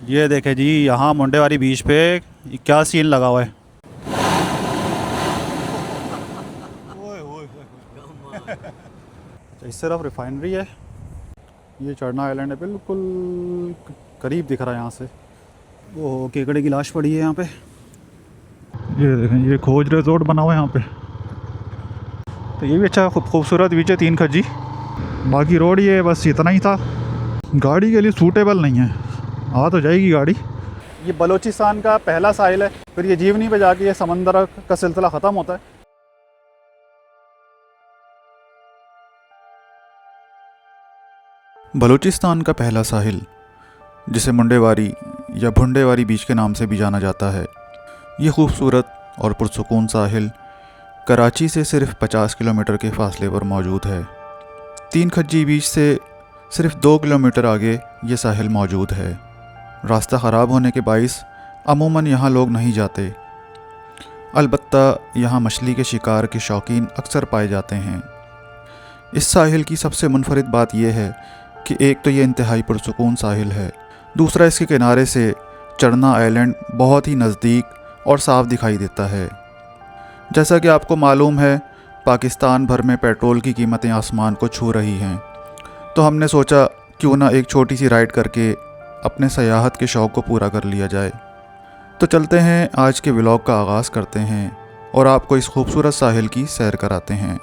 ये देखे जी, यहाँ मुंडेवारी बीच पे क्या सीन लगा हुआ है। ओए ओए ओए। इस तरफ रिफाइनरी है, ये चढ़ना आइलैंड है, बिल्कुल करीब दिख रहा है यहाँ से। वो केकड़े की लाश पड़ी है यहाँ पे। ये देखें, ये खोज रिजॉर्ट बना हुआ है यहाँ पे। तो ये भी अच्छा खूबसूरत बीच है, 3 खज्जी। बाकी रोड ये बस इतना ही था, गाड़ी के लिए सूटेबल नहीं है। आ तो जाएगी गाड़ी। ये बलूचिस्तान का पहला साहिल है, फिर ये जीवनी पे जाके ये समंदर का सिलसिला ख़त्म होता है। बलूचिस्तान का पहला साहिल, जिसे मुंडेवारी या भुंडेवारी बीच के नाम से भी जाना जाता है, ये खूबसूरत और पुरसुकून साहिल कराची से सिर्फ 50 किलोमीटर के फासले पर मौजूद है। 3 खज्जी बीच से सिर्फ 2 किलोमीटर आगे ये साहिल मौजूद है। रास्ता ख़राब होने के बाइस अमूमन यहाँ लोग नहीं जाते। अलबत्ता यहाँ मछली के शिकार के शौकीन अक्सर पाए जाते हैं। इस साहिल की सबसे मुनफरिद बात यह है कि एक तो ये इंतहाई पुरसुकून साहिल है, दूसरा इसके किनारे से चढ़ना आइलैंड बहुत ही नज़दीक और साफ दिखाई देता है। जैसा कि आपको मालूम है, पाकिस्तान भर में पेट्रोल की कीमतें आसमान को छू रही हैं, तो हमने सोचा क्यों ना एक छोटी सी राइड करके अपने सयाहत के शौक़ को पूरा कर लिया जाए। तो चलते हैं, आज के व्लॉग का आगाज़ करते हैं और आपको इस खूबसूरत साहिल की सैर कराते हैं।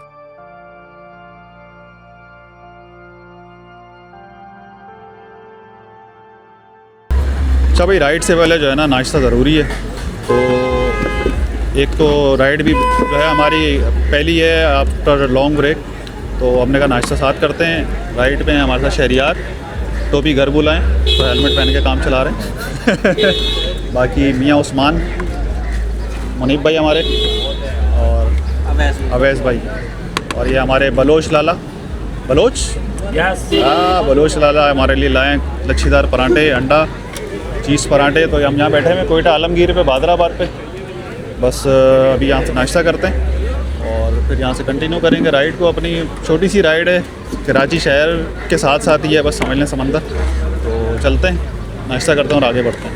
अच्छा भाई, राइड से पहले जो है ना नाश्ता ज़रूरी है। तो एक तो राइड भी जो है हमारी पहली है आफ्टर लॉन्ग ब्रेक, तो हमने कहा नाश्ता साथ करते हैं। राइड पे हैं हमारे साथ शहरियार, टोपी घर बुलाएं, तो हेलमेट पहन के काम चला रहे हैं। बाकी मियाँ उस्मान, मुनीब भाई हमारे, और अवैस भाई, और ये हमारे बलोच लाला, बलोच बलोच लाला हमारे लिए लाएँ लच्छीदार पराठे, अंडा, चीज़ पराठे। तो हम यहाँ बैठे हैं कोयटा आलमगीर पे, बादराबाद पे। बस अभी यहाँ से नाश्ता करते हैं और फिर यहाँ से कंटिन्यू करेंगे राइड को। अपनी छोटी सी राइड है, कराची शहर के साथ साथ ही है, बस समझ लें समंदर। तो चलते हैं, नाश्ता करते हैं और आगे बढ़ते हैं।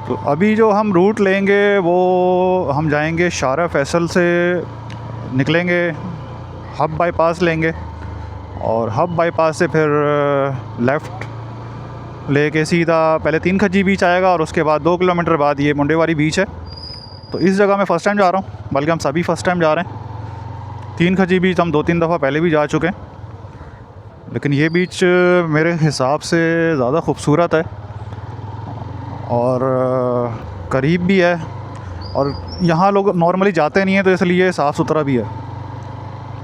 तो अभी जो हम रूट लेंगे वो हम जाएंगे शारा फैसल से, निकलेंगे, हब बाईपास लेंगे और हब बाईपास से फिर लेफ़्ट लेके सीधा पहले 3 खज्जी बीच आएगा और उसके बाद 2 किलोमीटर बाद ये मुंडेवारी बीच है। तो इस जगह मैं फ़र्स्ट टाइम जा रहा हूँ, बल्कि हम सभी फ़र्स्ट टाइम जा रहे हैं। 3 खज्जी बीच हम 2-3 दफ़ा पहले भी जा चुके हैं, लेकिन ये बीच मेरे हिसाब से ज़्यादा खूबसूरत है और करीब भी है, और यहाँ लोग नॉर्मली जाते नहीं हैं, तो इसलिए साफ़ सुथरा भी है।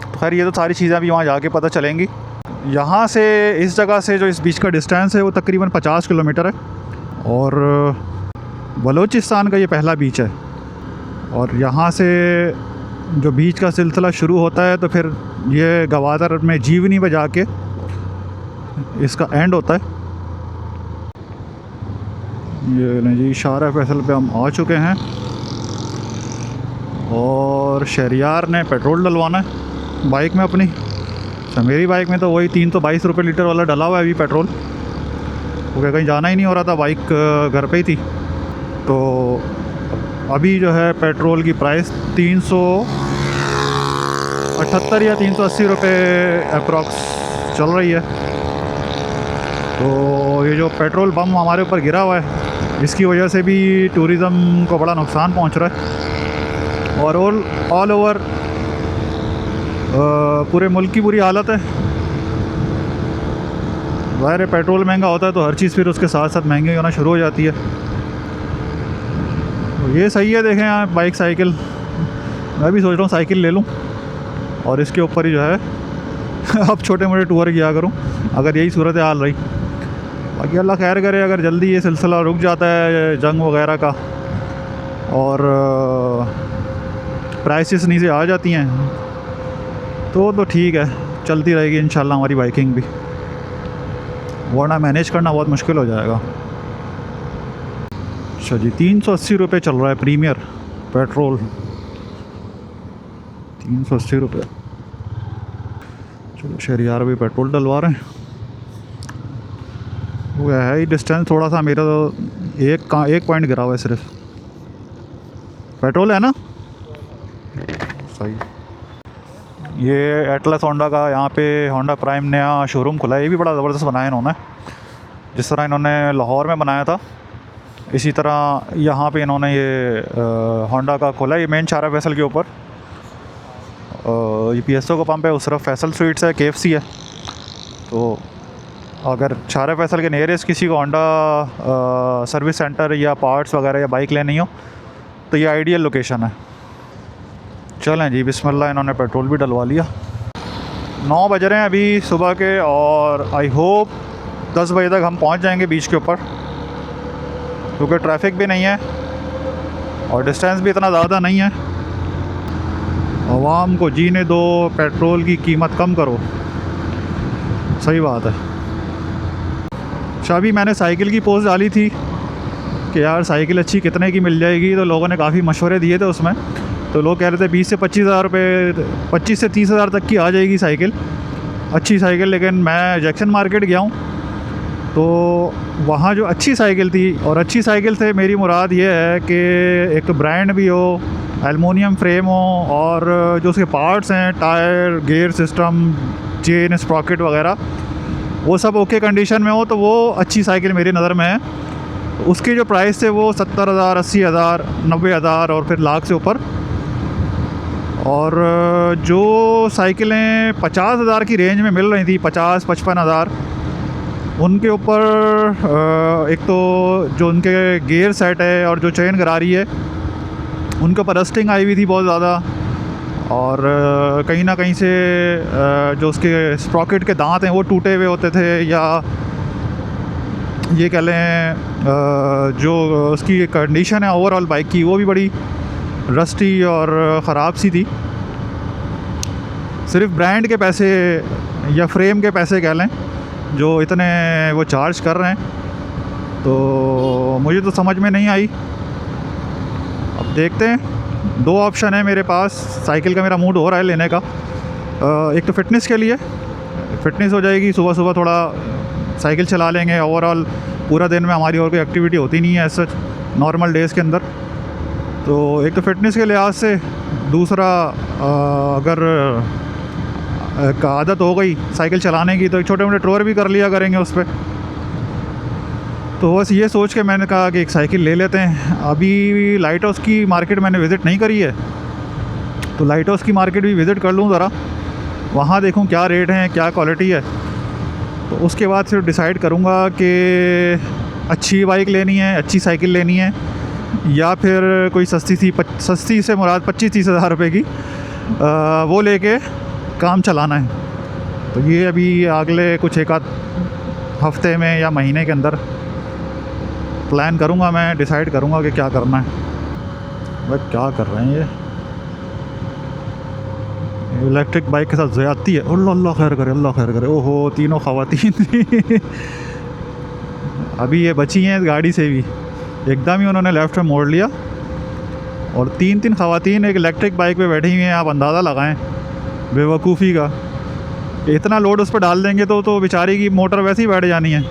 तो खैर, ये तो सारी चीज़ें अभी वहाँ जाके पता चलेंगी। यहाँ से इस जगह से जो इस बीच का डिस्टेंस है वो तकरीबन 50 किलोमीटर है, और बलूचिस्तान का ये पहला बीच है। और यहाँ से जो बीच का सिलसिला शुरू होता है तो फिर ये गवादर में जीवनी में जाके इसका एंड होता है। ये नहीं जी, शारा फैसल पे हम आ चुके हैं और शहरियार ने पेट्रोल डलवाना है बाइक में अपनी। अच्छा, मेरी बाइक में तो वही 322 रुपये लीटर वाला डला हुआ है अभी पेट्रोल। वो क्या, कहीं जाना ही नहीं हो रहा था, बाइक घर पे ही थी। तो अभी जो है पेट्रोल की प्राइस 378 या 380 रुपये अप्रॉक्स चल रही है। तो ये जो पेट्रोल बम हमारे ऊपर गिरा हुआ है, इसकी वजह से भी टूरिज़म को बड़ा नुकसान पहुंच रहा है, और ऑल ओवर पूरे मुल्क की बुरी हालत है। ज़ाहिर है, पेट्रोल महंगा होता है तो हर चीज़ फिर उसके साथ साथ महंगी होना शुरू हो जाती है। तो ये सही है, देखें यहाँ बाइक साइकिल, मैं भी सोच रहा हूँ साइकिल ले लूँ और इसके ऊपर ही जो है अब छोटे मोटे टूर किया करूँ, अगर यही सूरत हाल रही। बाकी अल्लाह खैर करे, अगर जल्दी ये सिलसिला रुक जाता है जंग वगैरह का और प्राइसेस नीचे आ जाती हैं तो ठीक है, चलती रहेगी इंशाल्लाह हमारी बाइकिंग भी, वरना मैनेज करना बहुत मुश्किल हो जाएगा। अच्छा जी, 380 रुपये चल रहा है प्रीमियर पेट्रोल, 380 रुपये। चलो शहरियार भी पेट्रोल डलवा रहे हैं। वो है ही डिस्टेंस थोड़ा सा मेरा, तो एक पॉइंट गिरा हुआ है सिर्फ। पेट्रोल है ना सही। ये एटलस होंडा का यहाँ पे होंडा प्राइम नया शोरूम खुला है। ये भी बड़ा ज़बरदस्त बनाया इन्होंने, जिस तरह इन्होंने लाहौर में बनाया था इसी तरह यहाँ पे इन्होंने ये होंडा का खोला है। ये मेन शारा फैसल के ऊपर। ये PSO का पंप है, उस तरफ फैसल स्वीट्स है, KFC है। तो अगर शारा फैसल के नियरेस्ट किसी को होंडा सर्विस सेंटर या पार्ट्स वगैरह या बाइक लेनी हो तो ये आइडियल लोकेशन है। चलें जी बिस्मिल्लाह, इन्होंने पेट्रोल भी डलवा लिया। 9 बज रहे हैं अभी सुबह के, और आई होप 10 बजे तक हम पहुंच जाएंगे बीच के ऊपर, क्योंकि ट्रैफिक भी नहीं है और डिस्टेंस भी इतना ज़्यादा नहीं है। आवाम को जीने दो, पेट्रोल की कीमत कम करो, सही बात है। अभी मैंने साइकिल की पोस्ट डाली थी कि यार साइकिल अच्छी कितने की मिल जाएगी, तो लोगों ने काफ़ी मशवरे दिए थे उसमें। तो लोग कह रहे थे 20 से 25 हज़ार रुपये, 25 से 30 हज़ार तक की आ जाएगी साइकिल, अच्छी साइकिल। लेकिन मैं जैक्सन मार्केट गया हूँ तो वहाँ जो अच्छी साइकिल थी, और अच्छी साइकिल से मेरी मुराद ये है कि एक तो ब्रांड भी हो, एलुमिनियम फ्रेम हो, और जो उसके पार्ट्स हैं tyre, gear system, chain, Sprocket वगैरह, वो सब ओके कंडीशन में हो, तो वो अच्छी साइकिल मेरी नज़र में है। उसके जो प्राइस थे वो 70,000, 80,000, 90,000 और फिर लाख से ऊपर। और जो साइकिलें 50,000 की रेंज में मिल रही थी, 50-55 हज़ार, उनके ऊपर एक तो जो उनके गियर सेट है और जो चेन गरारी है उनके ऊपर रस्टिंग आई हुई थी बहुत ज़्यादा, और कहीं ना कहीं से जो उसके स्प्रॉकेट के दांत हैं वो टूटे हुए होते थे, या ये कह लें जो उसकी कंडीशन है ओवरऑल बाइक की वो भी बड़ी रस्टी और ख़राब सी थी। सिर्फ ब्रांड के पैसे या फ्रेम के पैसे कह लें जो इतने वो चार्ज कर रहे हैं, तो मुझे तो समझ में नहीं आई। अब देखते हैं, 2 ऑप्शन है मेरे पास। साइकिल का मेरा मूड हो रहा है लेने का। एक तो फ़िटनेस के लिए, फ़िटनेस हो जाएगी, सुबह सुबह थोड़ा साइकिल चला लेंगे। ओवरऑल पूरा दिन में हमारी और कोई एक्टिविटी होती नहीं है सच नॉर्मल डेज़ के अंदर, तो एक तो फ़िटनेस के लिहाज से, दूसरा अगर आदत हो गई साइकिल चलाने की तो एक छोटे मोटे टूर भी कर लिया करेंगे उस पर। तो बस ये सोच के मैंने कहा कि एक साइकिल ले लेते हैं। अभी लाइट हाउस की मार्केट मैंने विज़िट नहीं करी है, तो लाइट हाउस की मार्केट भी विज़िट कर लूँ ज़रा, वहाँ देखूँ क्या रेट हैं, क्या क्वालिटी है, तो उसके बाद फिर डिसाइड करूँगा कि अच्छी बाइक लेनी है, अच्छी साइकिल लेनी है, या फिर कोई सस्ती से मुराद 25-30 हज़ार रुपये की वो लेके काम चलाना है। तो ये अभी अगले कुछ एक आध हफ्ते में या महीने के अंदर प्लान करूँगा, मैं डिसाइड करूँगा कि क्या करना है। भाई क्या कर रहे हैं ये इलेक्ट्रिक बाइक के साथ ज़्यादती है। अल्लाह खैर करे, अल्लाह खैर करे। ओहो, तीनों ख़वातीन थी अभी ये बची हैं इस गाड़ी से भी। एकदम ही उन्होंने लेफ़्ट में मोड़ लिया, और 3 ख़वातीन एक इलेक्ट्रिक बाइक पे बैठी हुई हैं। आप अंदाज़ा लगाएं बेवकूफ़ी का। इतना लोड उस पर डाल देंगे तो बेचारी की मोटर वैसे ही बैठ जानी है।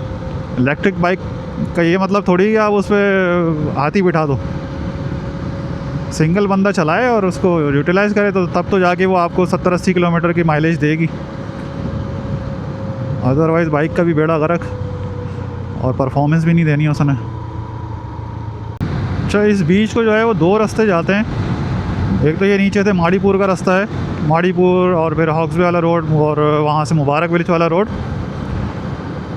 इलेक्ट्रिक बाइक का ये मतलब थोड़ी कि आप उस पर हाथ ही बिठा दो। सिंगल बंदा चलाए और उसको यूटिलाइज़ करे तो तब तो जाके वो आपको 70-80 किलोमीटर की माइलेज देगी। अदरवाइज़ बाइक का भी बेड़ा गर्क, और परफॉर्मेंस भी नहीं देनी उसने। अच्छा, इस बीच को जो है वो 2 रास्ते जाते हैं। एक तो ये नीचे से माड़ीपुर का रास्ता है, माड़ीपुर, और फिर हॉक्सवे वाला रोड, और वहाँ से मुबारक विलेज वाला रोड,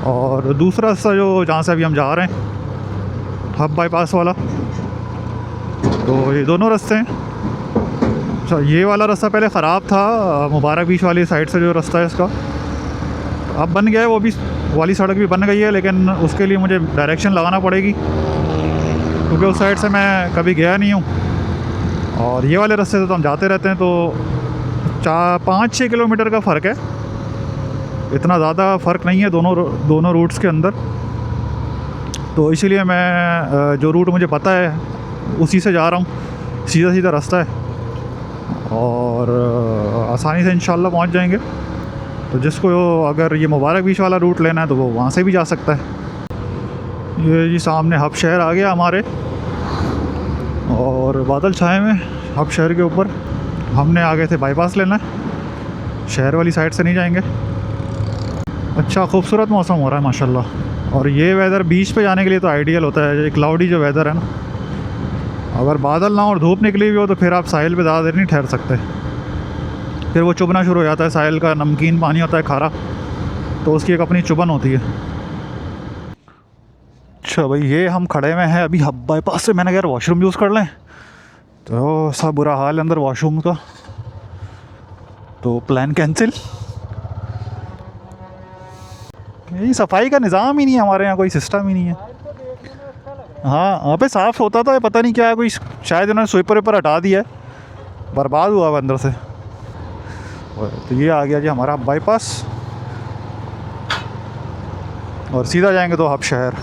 और दूसरा रास्ता जो जहाँ से अभी हम जा रहे हैं हब बाईपास वाला। तो ये दोनों रास्ते हैं। अच्छा, ये वाला रास्ता पहले ख़राब था, मुबारक बीच वाली साइड से जो रास्ता है इसका अब बन गया है, वो भी वाली सड़क भी बन गई है, लेकिन उसके लिए मुझे डायरेक्शन लगाना पड़ेगी क्योंकि उस साइड से मैं कभी गया नहीं हूँ। और ये वाले रास्ते से तो हम जाते रहते हैं, तो 5-6 किलोमीटर का फ़र्क है, इतना ज़्यादा फ़र्क नहीं है दोनों रूट्स के अंदर। तो इसीलिए मैं जो रूट मुझे पता है उसी से जा रहा हूँ। सीधा रास्ता है और आसानी से इंशाल्लाह पहुँच जाएंगे। तो जिसको अगर ये मुबारक बीच वाला रूट लेना है तो वो वहाँ से भी जा सकता है। ये जी सामने हब शहर आ गया हमारे, और बादल छाए में हब शहर के ऊपर। हमने आगे से बाईपास लेना है, शहर वाली साइड से नहीं जाएंगे। अच्छा खूबसूरत मौसम हो रहा है माशाल्लाह। और ये वेदर बीच पे जाने के लिए तो आइडियल होता है, ये क्लाउडी जो वेदर है ना। अगर बादल ना और धूप निकली हुई हो तो फिर आप साहिल पे ज़्यादा देर नहीं ठहर सकते, फिर वो चुभना शुरू हो जाता है। साहिल का नमकीन पानी होता है खारा, तो उसकी एक अपनी चुभन होती है। अच्छा भाई, ये हम खड़े में हैं अभी हब बाईपास से। मैंने कहा यार वॉशरूम यूज़ कर लें, तो सब बुरा हाल है अंदर वॉशरूम का, तो प्लान कैंसिल। यही सफाई का निज़ाम ही नहीं है हमारे यहाँ, कोई सिस्टम ही नहीं है। हाँ वहाँ पे साफ़ होता था, पता नहीं क्या है, कोई शायद उन्होंने स्वीपर ऊपर हटा दिया है, बर्बाद हुआ हुआ अंदर से। तो ये आ गया जी हमारा हब बाईपास, और सीधा जाएंगे तो हब शहर।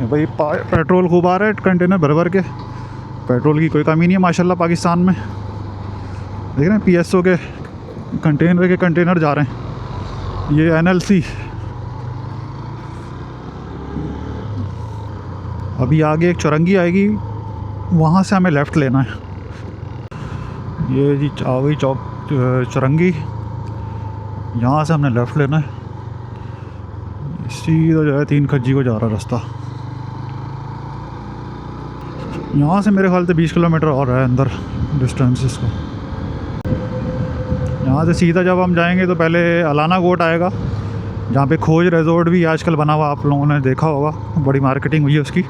भाई पेट्रोल खूब आ रहा है, कंटेनर भर भर के। पेट्रोल की कोई कमी नहीं है माशाल्लाह पाकिस्तान में। देख रहे हैं PSO के कंटेनर जा रहे हैं। ये NLC। अभी आगे एक चौरंगी आएगी, वहाँ से हमें लेफ़्ट लेना है। ये जी आ गई चौरंगी, यहाँ से हमने लेफ़्ट लेना है। सीधा जो है 3 खज्जी को जा रहा रास्ता। यहाँ से मेरे ख्याल से 20 किलोमीटर और है अंदर डिस्टेंस इसको। यहाँ से सीधा जब हम जाएंगे तो पहले अलाना गोट आएगा, जहाँ पे खोज रिजॉर्ट भी आजकल बना हुआ, आप लोगों ने देखा होगा, बड़ी मार्केटिंग हुई है उसकी।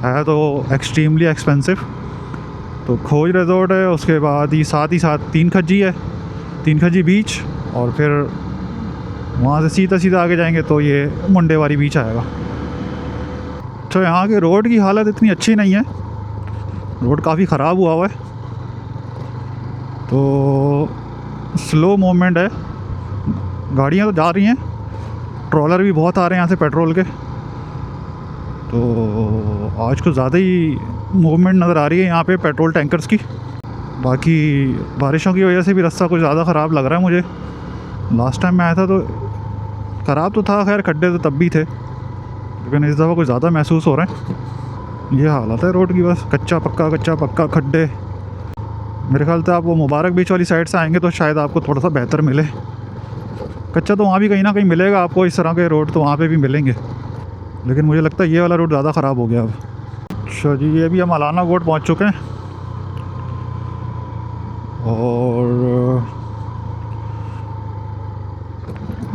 है तो एक्सट्रीमली एक्सपेंसिव। तो खोज रिजॉर्ट है, उसके बाद ही साथ 3 खज्जी है, 3 खज्जी बीच, और फिर वहाँ से सीधा आगे जाएंगे तो ये मुंडेवारी बीच आएगा। तो यहाँ के रोड की हालत इतनी अच्छी नहीं है, रोड काफ़ी ख़राब हुआ है, तो स्लो मूवमेंट है। गाड़ियाँ तो जा रही हैं, ट्रॉलर भी बहुत आ रहे हैं यहाँ से पेट्रोल के, तो आज कुछ ज़्यादा ही मूवमेंट नज़र आ रही है यहाँ पे पेट्रोल टैंकर्स की। बाकी बारिशों की वजह से भी रास्ता कुछ ज़्यादा ख़राब लग रहा है मुझे। लास्ट टाइम मैं आया था तो ख़राब तो था, खैर खड्डे तो तब भी थे, लेकिन इस दफ़ा कुछ ज़्यादा महसूस हो रहे हैं। ये हालत है रोड की, बस कच्चा पक्का खड्डे। मेरे ख्याल से आप वो मुबारक बीच वाली साइड से आएंगे तो शायद आपको थोड़ा सा बेहतर मिले। कच्चा तो वहाँ भी कहीं ना कहीं मिलेगा आपको, इस तरह के रोड तो वहाँ पे भी मिलेंगे, लेकिन मुझे लगता है ये वाला रोड ज़्यादा ख़राब हो गया अब। अच्छा जी, ये भी हम अलाना गोट पहुँच चुके हैं, और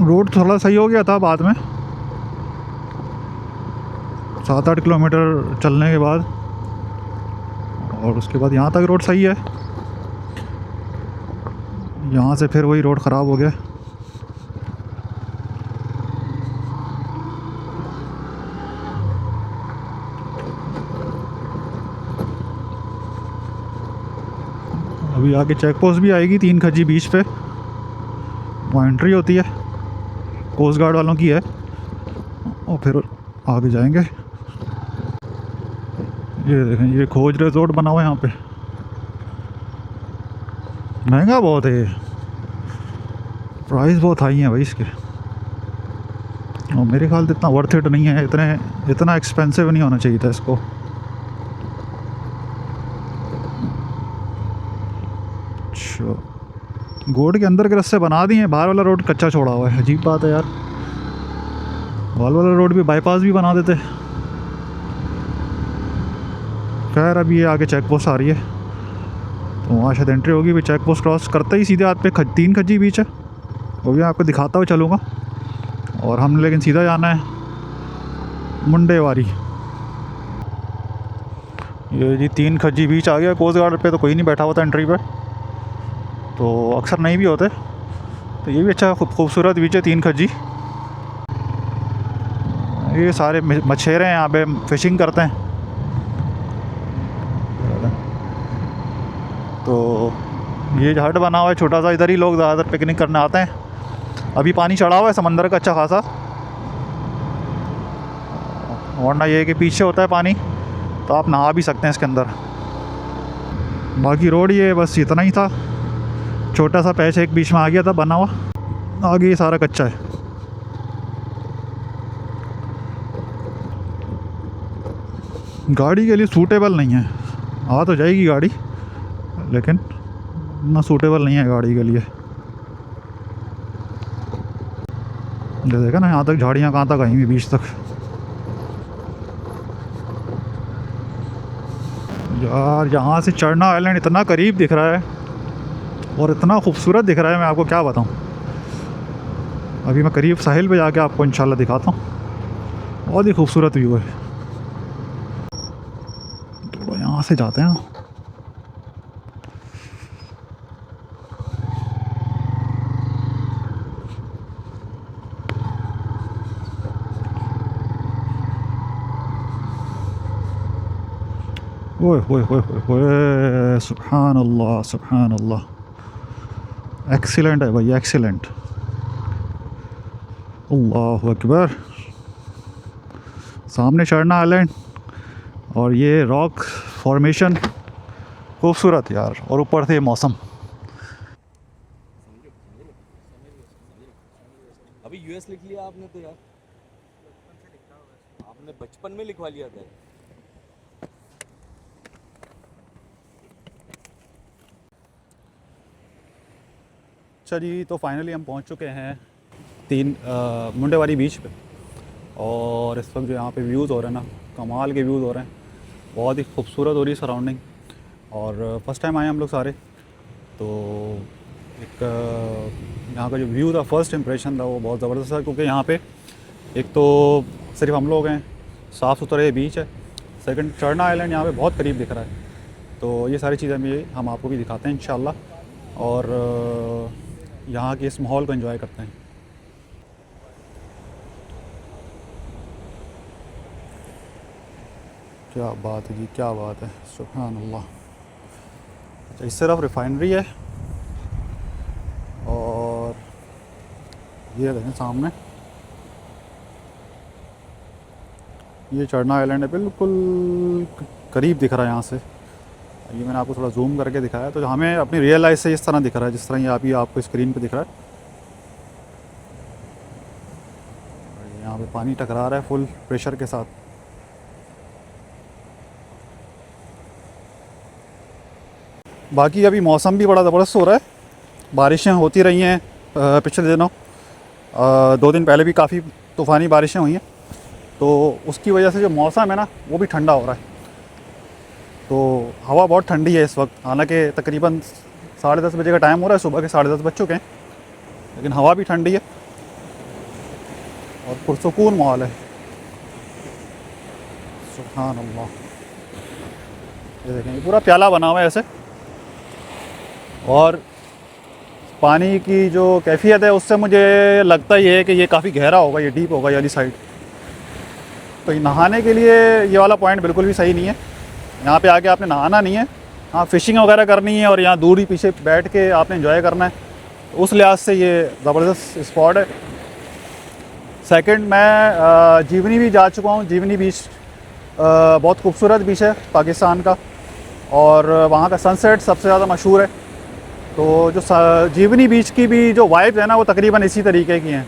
रोड थोड़ा सही हो गया था बाद में, 7-8 किलोमीटर चलने के बाद, और उसके बाद यहाँ तक रोड सही है। यहाँ से फिर वही रोड ख़राब हो गया। अभी आगे चेक पोस्ट भी आएगी 3 खज्जी बीच पे, वहाँ एंट्री होती है, कोस्ट गार्ड वालों की है, और फिर आगे जाएंगे। ये देखें, ये खोज रिजॉर्ट बना हुआ है यहाँ पे, महंगा बहुत है, प्राइस बहुत हाई है भाई इसके, और मेरे ख्याल से इतना वर्थ इट नहीं है, इतना एक्सपेंसिव नहीं होना चाहिए था इसको। अच्छा, गोड के अंदर के रास्ते बना दिए हैं, बाहर वाला रोड कच्चा छोड़ा हुआ है, अजीब बात है यार। बाहर वाला रोड भी बाईपास भी बना देते। खैर अभी ये आगे चेक पोस्ट आ रही है, तो वहाँ शायद एंट्री होगी। भी चेक पोस्ट क्रॉस करते ही सीधे हाथ पे 3 खज्जी बीच है, वो भी आपको दिखाता हुआ चलूँगा। और हमने लेकिन सीधा जाना है मुंडेवारी। ये जी 3 खज्जी बीच आ गया। कोस्ट गार्ड पे तो कोई नहीं बैठा हुआ था एंट्री पे, तो अक्सर नहीं भी होते, तो ये भी अच्छा खूबसूरत बीच है 3 खज्जी। ये सारे मछेरे हैं यहाँ पे, फ़िशिंग करते हैं। तो ये हट बना हुआ है छोटा सा, इधर ही लोग ज़्यादातर पिकनिक करने आते हैं। अभी पानी चढ़ा हुआ है समंदर का अच्छा खासा, वरना ये कि पीछे होता है पानी, तो आप नहा भी सकते हैं इसके अंदर। बाकी रोड ये बस इतना ही था, छोटा सा पैच एक बीच में आ गया था बना हुआ, आगे ये सारा कच्चा है। गाड़ी के लिए सूटेबल नहीं है। आ तो जाएगी गाड़ी, लेकिन ना सूटेबल नहीं है गाड़ी के लिए। ये देखा ना, यहाँ तक झाड़ियाँ कहाँ तक आई हुई, बीच तक। यार यहाँ से चढ़ना आइलैंड इतना करीब दिख रहा है और इतना खूबसूरत दिख रहा है, मैं आपको क्या बताऊँ। अभी मैं करीब साहिल पे जाके आपको इंशाल्लाह दिखाता हूँ। बहुत ही खूबसूरत व्यू है। तो यहाँ से जाते हैं। ओए ओए ओए ओए, सुभान अल्लाह सुभान अल्लाह। एक्सीलेंट है भाई, एक्सीलेंट। अल्लाह अकबर। सामने चढ़ना आइलैंड और ये रॉक फॉर्मेशन, खूबसूरत यार। और ऊपर से मौसम। अभी यूएस लिख लिया आपने तो यार, आपने बचपन में लिखवा लिया था। अच्छा जी, तो फाइनली हम पहुंच चुके हैं मुंडेवारी बीच पे। और इस वक्त जो यहाँ पे व्यूज़ हो रहे हैं ना, कमाल के व्यूज़ हो रहे हैं। बहुत ही खूबसूरत हो रही है सराउंडिंग। और फर्स्ट टाइम आए हम लोग सारे, तो एक यहाँ का जो व्यू था, फर्स्ट इंप्रेशन था वो बहुत ज़बरदस्त था। क्योंकि यहाँ पे एक तो सिर्फ हम लोग हैं, साफ़ सुथरे बीच है। सेकंड, चढ़ना आइलैंड यहाँ पे बहुत करीब दिख रहा है। तो ये सारी चीज़ें हम आपको भी दिखाते हैं इंशाल्लाह। और यहाँ के इस माहौल को एंजॉय करते हैं। क्या बात है जी, क्या बात है, सुभान अल्लाह। अच्छा, इस तरफ रिफाइनरी है और ये देखें सामने, ये चढ़ना आइलैंड है, बिल्कुल करीब दिख रहा है यहाँ से। ये मैंने आपको थोड़ा जूम करके दिखाया, तो हमें अपनी रियल लाइफ से इस तरह दिख रहा है जिस तरह ये अभी आपको स्क्रीन पे दिख रहा है। यहाँ पे पानी टकरा रहा है फुल प्रेशर के साथ। बाकी अभी मौसम भी बड़ा ज़बरदस्त हो रहा है, बारिशें होती रही हैं पिछले दिनों। 2 दिन पहले भी काफ़ी तूफ़ानी बारिशें हुई हैं, तो उसकी वजह से जो मौसम है ना वो भी ठंडा हो रहा है। तो हवा बहुत ठंडी है इस वक्त, हालांकि तकरीबन 10:30 बजे का टाइम हो रहा है, सुबह के 10:30 बज चुके हैं, लेकिन हवा भी ठंडी है और पुरसुकून माहौल है। सुभान अल्लाह। ये देखें, ये पूरा प्याला बना हुआ है ऐसे। और पानी की जो कैफियत है उससे मुझे लगता ही है कि ये काफ़ी गहरा होगा, ये डीप होगा ये वाली साइड। तो ये नहाने के लिए ये वाला पॉइंट बिल्कुल भी सही नहीं है। यहाँ पे आके आपने नहाना नहीं है, हाँ फिशिंग वगैरह करनी है और यहाँ दूर ही पीछे बैठ के आपने एंजॉय करना है। तो उस लिहाज से ये ज़बरदस्त स्पॉट है। सेकंड, मैं जीवनी भी जा चुका हूँ। जीवनी बीच बहुत खूबसूरत बीच है पाकिस्तान का, और वहाँ का सनसेट सबसे ज़्यादा मशहूर है। तो जो जीवनी बीच की भी जो वाइब्स है ना वो तकरीबन इसी तरीके की हैं।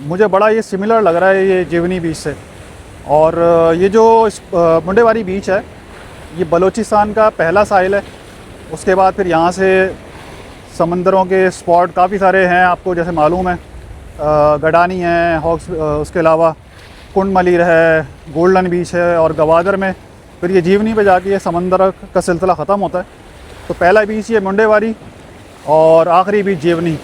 मुझे बड़ा ये सिमिलर लग रहा है ये जीवनी बीच से। और ये जो मुंडेवारी बीच है ये बलूचिस्तान का पहला साहिल है। उसके बाद फिर यहाँ से समंदरों के स्पॉट काफ़ी सारे हैं, आपको जैसे मालूम है। गडानी है, हॉक्स, उसके अलावा कुंड मलीर है, गोल्डन बीच है, और गवादर में फिर ये जीवनी पे जाके ये समंदर का सिलसिला ख़त्म होता है। तो पहला बीच ये मुंडेवारी और आखिरी बीच जीवनी।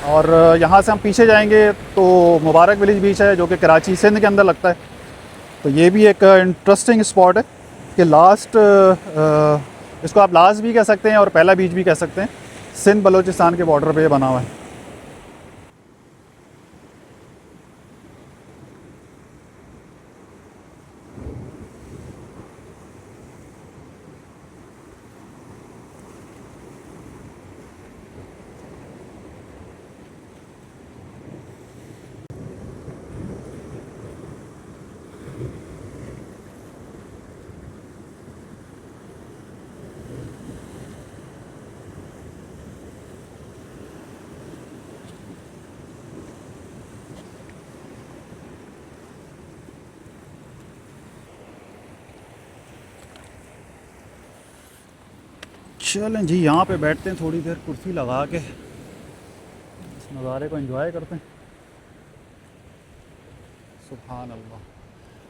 और यहाँ से हम पीछे जाएंगे तो मुबारक विलेज बीच है जो कि कराची सिंध के अंदर लगता है। तो ये भी एक इंटरेस्टिंग स्पॉट है कि लास्ट, इसको आप लास्ट भी कह सकते हैं और पहला बीच भी कह सकते हैं। सिंध बलूचिस्तान के बॉर्डर पे बना हुआ है। चलें जी, यहाँ पे बैठते हैं थोड़ी देर कुर्सी लगा के, इस नज़ारे को एंजॉय करते हैं। सुभान अल्लाह।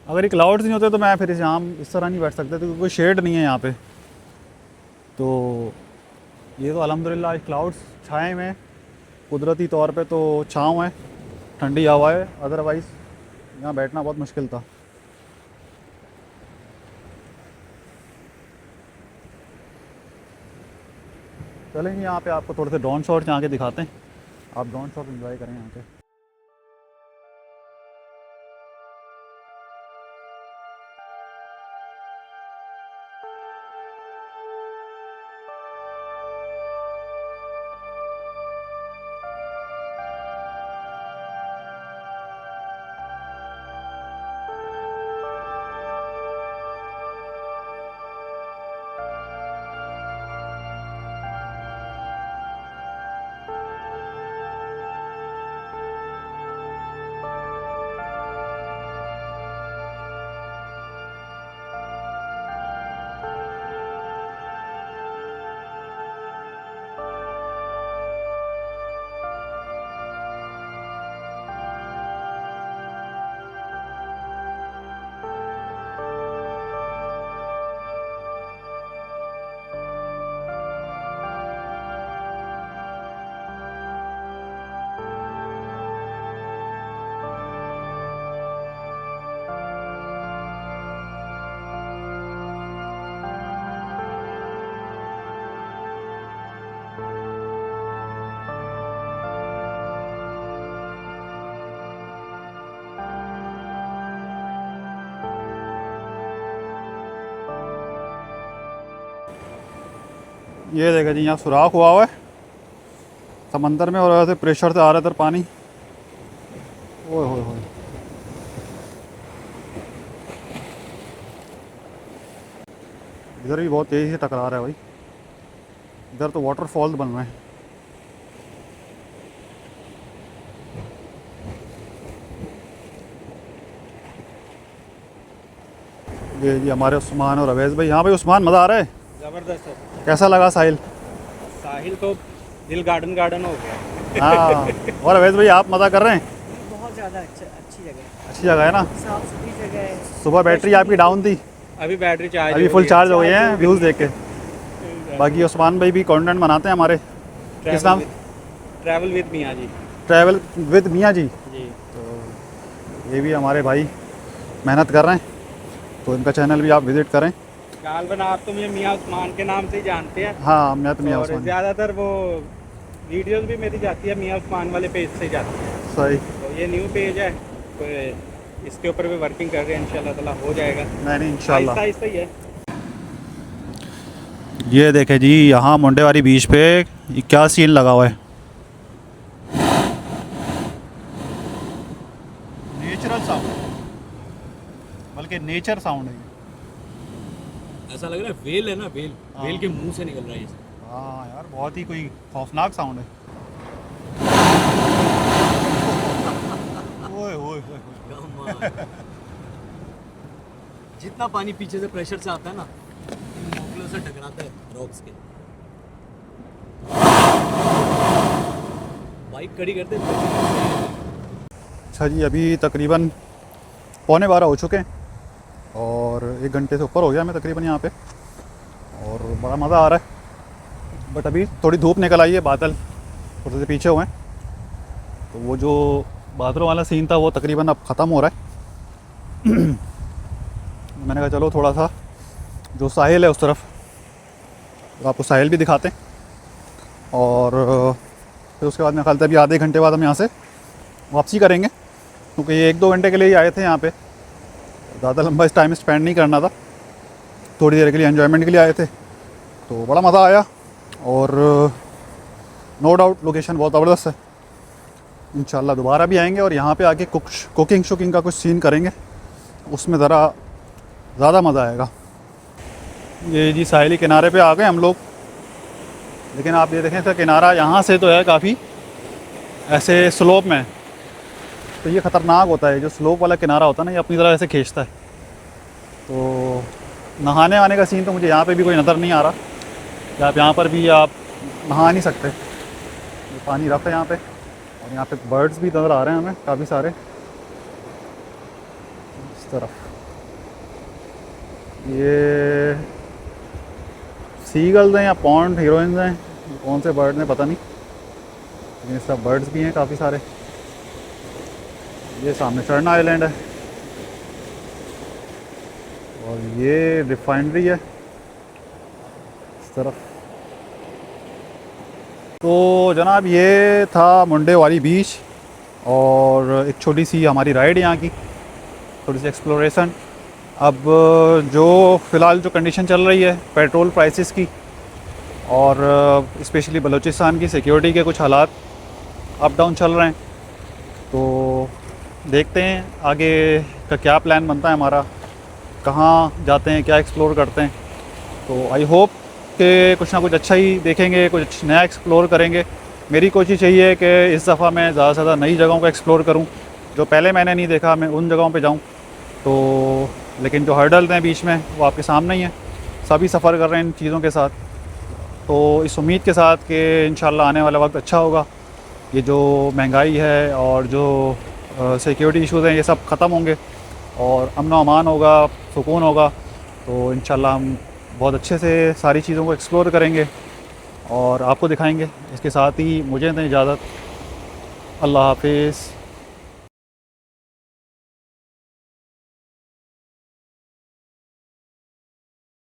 अगर ये क्लाउड्स नहीं होते तो मैं फिर यहाँ इस तरह नहीं बैठ सकता, क्योंकि कोई शेड नहीं है यहाँ पे। तो ये तो अल्हम्दुलिल्लाह क्लाउड्स छाए हुए हैं, कुदरती तौर पे तो छाँव है, ठंडी हवा है, अदरवाइज़ यहाँ बैठना बहुत मुश्किल था। चलेंगे यहाँ पे आपको थोड़े से ड्रोन शॉट यहाँ के दिखाते हैं, आप ड्रोन शॉट एंजॉय करें यहाँ के। ये देखा जी, यहाँ सुराख हुआ है समंदर में, और ऐसे प्रेशर से आ रहा है इधर पानी। ओए होए होए, इधर भी बहुत तेज़ी से टकरा रहा है भाई, इधर तो वाटरफॉल बन रहे हैं। ये जी हमारे उस्मान और अवैज़ भाई। हाँ भाई उस्मान, मज़ा आ रहा है? जबरदस्त है। कैसा लगा साहिल? साहिल तो दिल गार्डन गार्डन हो गया। हाँ, और अवैज़ भाई आप मज़ा कर रहे हैं? बहुत ज़्यादा अच्छी जगह है, अच्छी जगह है ना, साफ सुथरी जगह है। सुबह बैटरी आपकी डाउन थी, अभी बैटरी चार्ज, अभी फुल चार्ज हो गई है व्यूज़ देख के। बाकी उस्मान भाई भी कंटेंट बनाते हैं हमारे, किस नाम? ट्रैवल विद मियाँ जी। ट्रैवल विद मियाँ जी। जी, ये भी हमारे भाई मेहनत कर रहे हैं, तो इनका चैनल भी आप विज़िट करें। गालबन आप तो मुझे मियाँ उस्मान के नाम से ही जानते हैं। हाँ, मैं तो मियाँ और उस्मान। ज़्यादातर वो वीडियोस भी मेरी जाती है मियाँ उस्मान वाले पेज से जाती है। सही। तो ये न्यू पेज है, तो इसके ऊपर भी वर्किंग कर रहे हैं, इंशाल्लाह ताला हो जाएगा। नहीं इंशाल्लाह। आहिस्ता ही है। ये देखे जी, यहाँ मुंडेवारी बीच पे क्या सीन लगा हुआ है। नेचुरल साउंड, बल्कि नेचर साउंड है। ऐसा लग रहा है वेल है ना, वेल, वेल के मुंह से निकल रहा है ये। हाँ यार, बहुत ही कोई खौफनाक साउंड है। ओए ओए ओए ओए। जितना पानी पीछे से प्रेशर से आता है ना, मोकलों से टकराता है रॉक्स के। बाइक खड़ी करते अच्छा जी, अभी तकरीबन 11:15 हो चुके हैं और 1 घंटे से ऊपर हो गया मैं तकरीबन यहाँ पे, और बड़ा मज़ा आ रहा है। बट अभी थोड़ी धूप निकल आई है, बादल थोड़े से पीछे हुए हैं, तो वो जो बादलों वाला सीन था वो तकरीबन अब ख़त्म हो रहा है। मैंने कहा चलो थोड़ा सा जो साहिल है उस तरफ, तो आपको साहिल भी दिखाते हैं, और फिर उसके बाद मेरे ख्याल से अभी आधे घंटे बाद हम यहाँ से वापसी करेंगे, क्योंकि ये 1-2 घंटे के लिए ही आए थे यहाँ पे, ज़्यादा लंबा इस टाइम स्पेंड नहीं करना था, थोड़ी देर के लिए एंजॉयमेंट के लिए आए थे। तो बड़ा मज़ा आया, और नो डाउट लोकेशन बहुत ज़बरदस्त है। इंशाल्लाह दोबारा भी आएंगे और यहाँ पे आके कुकिंग शुकिंग का कुछ सीन करेंगे, उसमें ज़रा ज़्यादा मज़ा आएगा। ये जी साहिली किनारे पे आ गए हम लोग, लेकिन आप ये देखें तो किनारा यहाँ से तो है काफ़ी ऐसे स्लोप में, तो ये ख़तरनाक होता है। जो स्लोप वाला किनारा होता है ना, ये अपनी तरह ऐसे खींचता है। तो नहाने वाने का सीन तो मुझे यहाँ पे भी कोई नज़र नहीं आ रहा, कि आप यहाँ पर भी आप नहा नहीं सकते, ये पानी रफ है यहाँ पे। और यहाँ पे बर्ड्स भी नज़र आ रहे हैं हमें काफ़ी सारे इस तरफ। ये सीगल्स हैं या पॉन्ड हीरोइंस हैं, कौन से बर्ड हैं पता नहीं, लेकिन सब बर्ड्स भी हैं काफ़ी सारे। ये सामने चढ़ना आइलैंड है और ये रिफाइनरी है इस तरफ। तो जनाब ये था मुंडे वाली बीच और एक छोटी सी हमारी राइड यहाँ की, थोड़ी सी एक्सप्लोरेशन। अब जो फ़िलहाल जो कंडीशन चल रही है पेट्रोल प्राइसेस की और स्पेशली बलूचिस्तान की सिक्योरिटी के कुछ हालात अप डाउन चल रहे हैं, तो देखते हैं आगे का क्या प्लान बनता है हमारा, कहाँ जाते हैं, क्या एक्सप्लोर करते हैं। तो आई होप कि कुछ ना कुछ अच्छा ही देखेंगे, कुछ नया एक्सप्लोर करेंगे। मेरी कोशिश यही है कि इस दफ़ा मैं ज़्यादा से ज़्यादा नई जगहों को एक्सप्लोर करूं, जो पहले मैंने नहीं देखा मैं उन जगहों पे जाऊं। तो लेकिन जो हर्डल्स हैं बीच में वो आपके सामने ही हैं, सभी सफ़र कर रहे हैं इन चीज़ों के साथ। तो इस उम्मीद के साथ कि इंशाल्लाह आने वाला वक्त अच्छा होगा, ये जो महंगाई है और जो सिक्योरिटी इशूज़ हैं ये सब ख़त्म होंगे और अमन व अमान होगा, सुकून होगा। तो इंशाल्लाह हम बहुत अच्छे से सारी चीज़ों को एक्सप्लोर करेंगे और आपको दिखाएंगे। इसके साथ ही मुझे दें इजाज़त, अल्लाह हाफिज़।